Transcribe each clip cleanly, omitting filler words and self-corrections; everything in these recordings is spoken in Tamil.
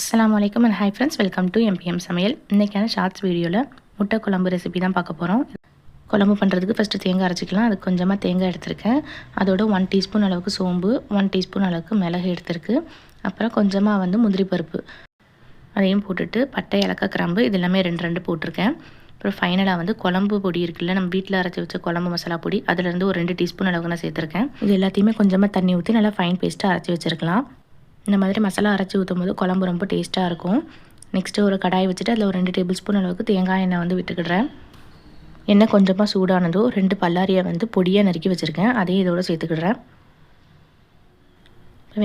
அஸ்ஸலாமு அலைக்கும் and hi friends, welcome to MBM சமையல். இன்றைக்கான ஷார்ட்ஸ் வீடியோவில் முட்டை குழம்பு ரெசிபி தான் பார்க்க போகிறோம். குழம்பு பண்ணுறதுக்கு ஃபஸ்ட்டு தேங்காய் அரைச்சிக்கலாம். அதுக்கு கொஞ்சமாக தேங்காய் எடுத்திருக்கேன். அதோட 1 டீஸ்பூன் அளவுக்கு சோம்பு, 1 டீஸ்பூன் அளவுக்கு மிளகு எடுத்திருக்கு. அப்புறம் கொஞ்சமாக முந்திரி பருப்பு அதையும் போட்டுட்டு பட்டை, ஏலக்காய், கிராம்பு இது எல்லாமே 2 போட்டிருக்கேன். அப்புறம் ஃபைனலாக குழம்பு பொடி இருக்குல்ல, நம்ம வீட்டில் அரைச்சி வச்ச குழம்பு மசாலா பொடி, அதுலேருந்து ஒரு 2 டீஸ்பூன் அளவுக்கு நான் சேர்த்துருக்கேன். இது எல்லாத்தையுமே கொஞ்சமாக தண்ணி ஊற்றி நல்லா ஃபைன் பேஸ்ட்டாக அரைச்சி வச்சுருக்கலாம். இந்த மாதிரி மசாலா அரைச்சி ஊற்றும் போது குழம்பு ரொம்ப டேஸ்ட்டாக இருக்கும். நெக்ஸ்ட்டு ஒரு கடாய் வச்சுட்டு அதில் ஒரு 2 டேபிள் ஸ்பூன் அளவுக்கு தேங்காய் எண்ணெய் விட்டுக்கிடுறேன். எண்ணெய் கொஞ்சமாக சூடானதும் 2 பல்லாரியை பொடியாக நறுக்கி வச்சுருக்கேன், அதையும் இதோடு சேர்த்துக்கிடுறேன்.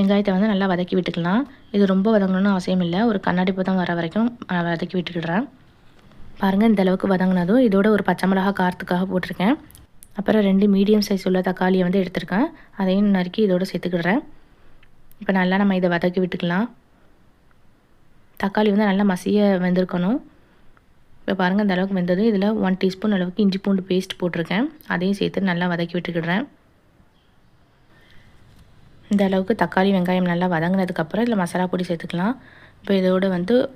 வெங்காயத்தை நல்லா வதக்கி விட்டுக்கலாம். இது ரொம்ப வதங்கணும்னு அவசியம் இல்லை, ஒரு கண்ணாடி பதம் வர வரைக்கும் வதக்கி விட்டுக்கிடுறேன். பாருங்கள், இந்த அளவுக்கு வதங்கினதும் இதோட ஒரு பச்சை மிளகா காரத்துக்காக போட்டிருக்கேன். அப்புறம் 2 மீடியம் சைஸ் உள்ள தக்காளியை எடுத்திருக்கேன், அதையும் நறுக்கி இதோடு சேர்த்துக்கிடுறேன். இப்போ நல்லா நம்ம இதை வதக்கி விட்டுக்கலாம். தக்காளி நல்லா மசிய வெந்திருக்கணும். இப்போ பாருங்கள், இந்த அளவுக்கு வெந்தது. இதில் 1 டீஸ்பூன் அளவுக்கு இஞ்சி பூண்டு பேஸ்ட் போட்டிருக்கேன், அதையும் சேர்த்து நல்லா வதக்கி விட்டுக்கிடுறேன். இந்த அளவுக்கு தக்காளி வெங்காயம் நல்லா வதங்கினதுக்கப்புறம் இதில் மசாலா பொடி சேர்த்துக்கலாம். இப்போ இதோட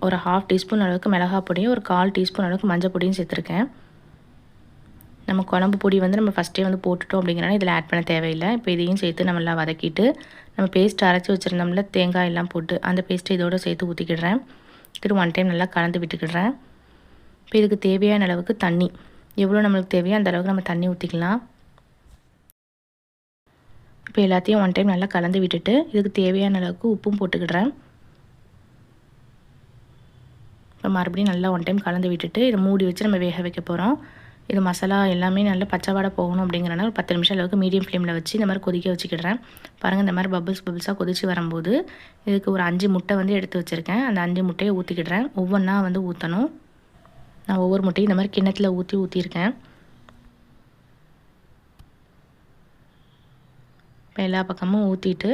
ஒரு 1/2 டீஸ்பூன் அளவுக்கு மிளகாய் பொடியும், ஒரு 1/4 டீஸ்பூன் அளவுக்கு மஞ்சள் பொடியும் சேர்த்துருக்கேன். நம்ம குழம்பு பொடி நம்ம ஃபஸ்ட்டே போட்டுட்டோம் அப்படிங்கிறனால இதில் ஆட் பண்ண தேவையில்லை. இப்போ இதையும் சேர்த்து நம்ம நல்லா வதக்கிட்டு நம்ம பேஸ்ட் அரைச்சி வச்சுருந்தோம்ல, தேங்காய் எல்லாம் போட்டு அந்த பேஸ்ட்டு இதோடு சேர்த்து ஊற்றிக்கிடுறேன். திரும்ப 1 டைம் நல்லா கலந்து விட்டுக்கிடுறேன். இப்போ இதுக்கு தேவையான அளவுக்கு தண்ணி, எவ்வளோ நம்மளுக்கு தேவையோ அந்த அளவுக்கு நம்ம தண்ணி ஊற்றிக்கலாம். இப்போ எல்லாத்தையும் 1 டைம் நல்லா கலந்து விட்டுட்டு இதுக்கு தேவையான அளவுக்கு உப்பும் போட்டுக்கிடுறேன். இப்போ மறுபடியும் நல்லா 1 டைம் கலந்து விட்டுட்டு இதை மூடி வச்சு நம்ம வேக வைக்க போகிறோம். இது மசாலா எல்லாமே நல்லா பச்சை வாடை போகணும் அப்படிங்கிறனால ஒரு 10 நிமிஷம் அளவுக்கு மீடியம் ஃப்ளேமில் வச்சு இந்த மாதிரி கொதிக்க வச்சுக்கிடுறேன். பாருங்கள், இந்த மாதிரி பபிள்ஸாக கொதித்து வரும்போது இதுக்கு ஒரு 5 முட்டை எடுத்து வச்சுருக்கேன். அந்த 5 முட்டையை ஊற்றிக்கிடுறேன். ஒவ்வொன்றா ஊற்றணும். நான் ஒவ்வொரு முட்டையும் இந்த மாதிரி கிண்ணத்தில் ஊற்றியிருக்கேன். இப்போ எல்லா பக்கமும் ஊற்றிட்டு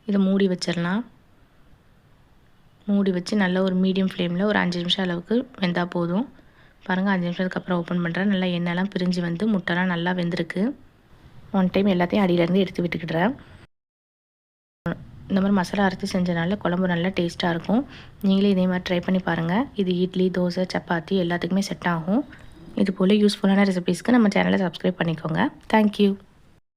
இதை மூடி வச்சிடலாம். மூடி வச்சு நல்லா ஒரு மீடியம் ஃப்ளேமில் ஒரு 5 நிமிஷம் அளவுக்கு வெந்தால் போதும். பாருங்கள், 5 நிமிஷத்துக்கு அப்புறம் ஓப்பன் பண்ணுறேன். நல்லா எண்ணெய்லாம் பிரிஞ்சு முட்டைலாம் நல்லா வெந்திருக்கு. 1 டைம் எல்லாத்தையும் அடியிலேருந்து எடுத்து விட்டுக்கிடுறேன். இந்த மாதிரி மசாலா அரைச்சி செஞ்சனால குழம்பு நல்லா டேஸ்ட்டாக இருக்கும். நீங்களே இதே மாதிரி ட்ரை பண்ணி பாருங்கள். இது இட்லி, தோசை, சப்பாத்தி எல்லாத்துக்குமே செட் ஆகும். இது போல் யூஸ்ஃபுல்லான ரெசிபீஸ்க்கு நம்ம சேனலை சப்ஸ்கிரைப் பண்ணிக்கோங்க. தேங்க்யூ.